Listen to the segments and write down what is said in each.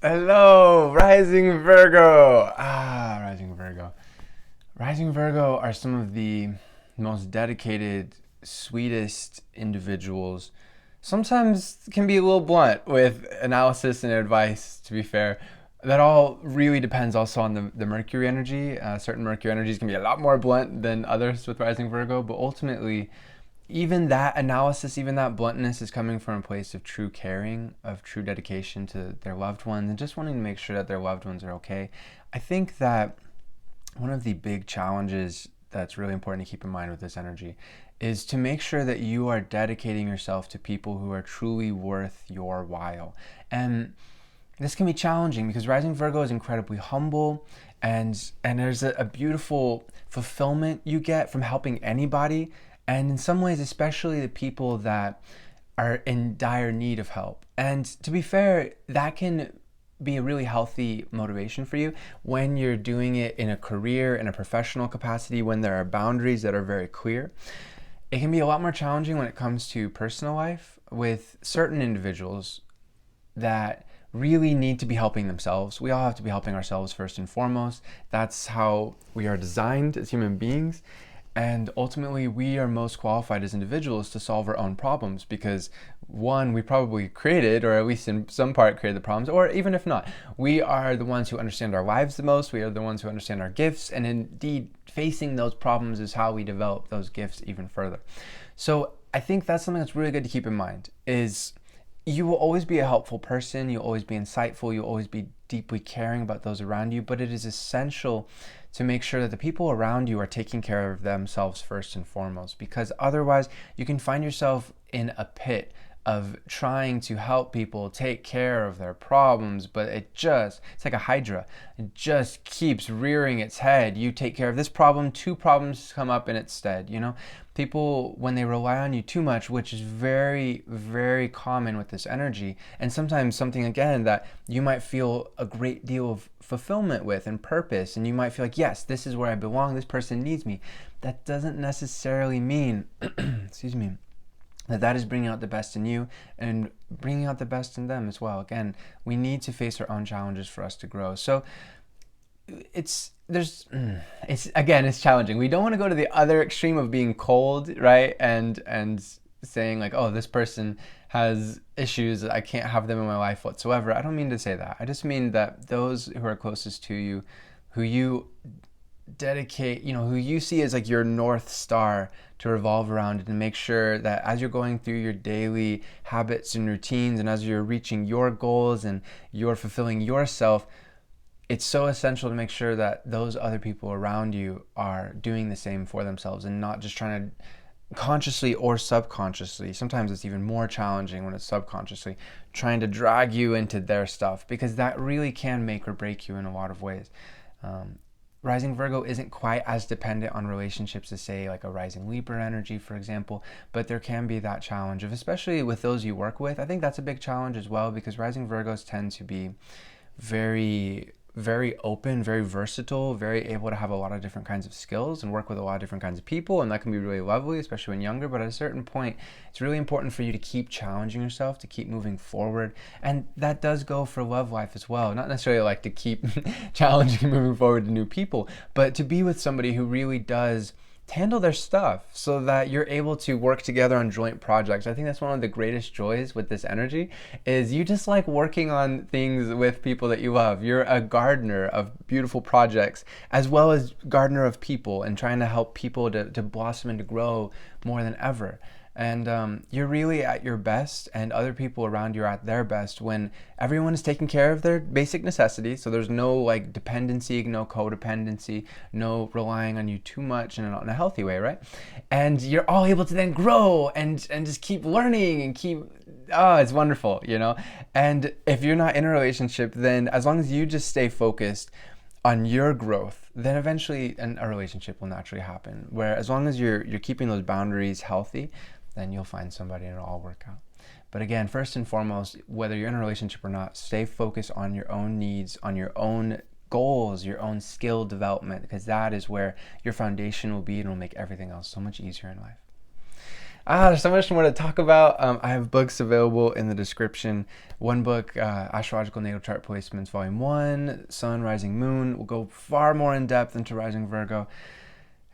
Hello, Rising Virgo. Rising Virgo. Rising Virgo are some of the most dedicated, sweetest individuals. Sometimes can be a little blunt with analysis and advice, to be fair. That all really depends also on the Mercury energy. Certain Mercury energies can be a lot more blunt than others with Rising Virgo, but ultimately, even that analysis, even that bluntness is coming from a place of true caring, of true dedication to their loved ones, and just wanting to make sure that their loved ones are okay. I think that one of the big challenges that's really important to keep in mind with this energy is to make sure that you are dedicating yourself to people who are truly worth your while. And this can be challenging because Rising Virgo is incredibly humble, and there's a beautiful fulfillment you get from helping anybody, and in some ways especially the people that are in dire need of help. And to be fair, that can be a really healthy motivation for you when you're doing it in a career, in a professional capacity, when there are boundaries that are very clear. It can be a lot more challenging when it comes to personal life with certain individuals that really need to be helping themselves. We all have to be helping ourselves first and foremost. That's how we are designed as human beings. And ultimately, we are most qualified as individuals to solve our own problems because, one, we probably created, or at least in some part created the problems, or even if not, we are the ones who understand our lives the most. We are the ones who understand our gifts. And indeed, facing those problems is how we develop those gifts even further. So I think that's something that's really good to keep in mind is you will always be a helpful person, you'll always be insightful, you'll always be deeply caring about those around you, but it is essential to make sure that the people around you are taking care of themselves first and foremost, because otherwise you can find yourself in a pit of trying to help people take care of their problems, but it's like a hydra. It just keeps rearing its head. You take care of this problem, two problems come up in its stead, People, when they rely on you too much, which is very, very common with this energy, and sometimes something, again, that you might feel a great deal of fulfillment with and purpose, and you might feel like, yes, this is where I belong, this person needs me. That doesn't necessarily mean, excuse me, that is bringing out the best in you and bringing out the best in them as well. Again, we need to face our own challenges for us to grow. So it's challenging. We don't want to go to the other extreme of being cold, right? And saying like, oh, this person has issues, I can't have them in my life whatsoever. I don't mean to say that. I just mean that those who are closest to you, who you dedicate, who you see as like your North Star to revolve around, and make sure that as you're going through your daily habits and routines, and as you're reaching your goals and you're fulfilling yourself, it's so essential to make sure that those other people around you are doing the same for themselves and not just trying to consciously or subconsciously. Sometimes it's even more challenging when it's subconsciously trying to drag you into their stuff, because that really can make or break you in a lot of ways. Rising Virgo isn't quite as dependent on relationships as, say, like a rising Libra energy, for example, but there can be that challenge of, especially with those you work with. I think that's a big challenge as well, because rising Virgos tend to be very, very open, very versatile, very able to have a lot of different kinds of skills and work with a lot of different kinds of people, and that can be really lovely, especially when younger. But at a certain point, it's really important for you to keep challenging yourself, to keep moving forward, and that does go for love life as well. Not necessarily like to keep challenging and moving forward to new people, but to be with somebody who really does handle their stuff so that you're able to work together on joint projects. I think that's one of the greatest joys with this energy is you just like working on things with people that you love. You're a gardener of beautiful projects as well as gardener of people, and trying to help people to blossom and to grow more than ever. And you're really at your best, and other people around you are at their best when everyone is taking care of their basic necessities. So there's no like dependency, no codependency, no relying on you too much in a healthy way, right? And you're all able to then grow and just keep learning and keep, oh, it's wonderful, And if you're not in a relationship, then as long as you just stay focused on your growth, then eventually a relationship will naturally happen. Where as long as you're keeping those boundaries healthy, then you'll find somebody and it'll all work out. But again, first and foremost, whether you're in a relationship or not, stay focused on your own needs, on your own goals, your own skill development, because that is where your foundation will be, and will make everything else so much easier in life. There's so much more to talk about. I have books available in the description. One book, Astrological Natal Chart Placements, Volume 1, Sun, Rising, Moon. We'll go far more in depth into Rising Virgo.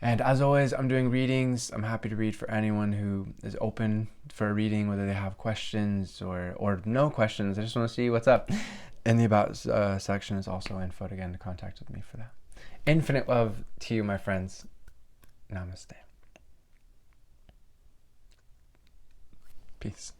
And as always, I'm doing readings. I'm happy to read for anyone who is open for a reading, whether they have questions or no questions. I just want to see what's up. And the About section is also info again to contact with me for that. Infinite love to you, my friends. Namaste. Peace.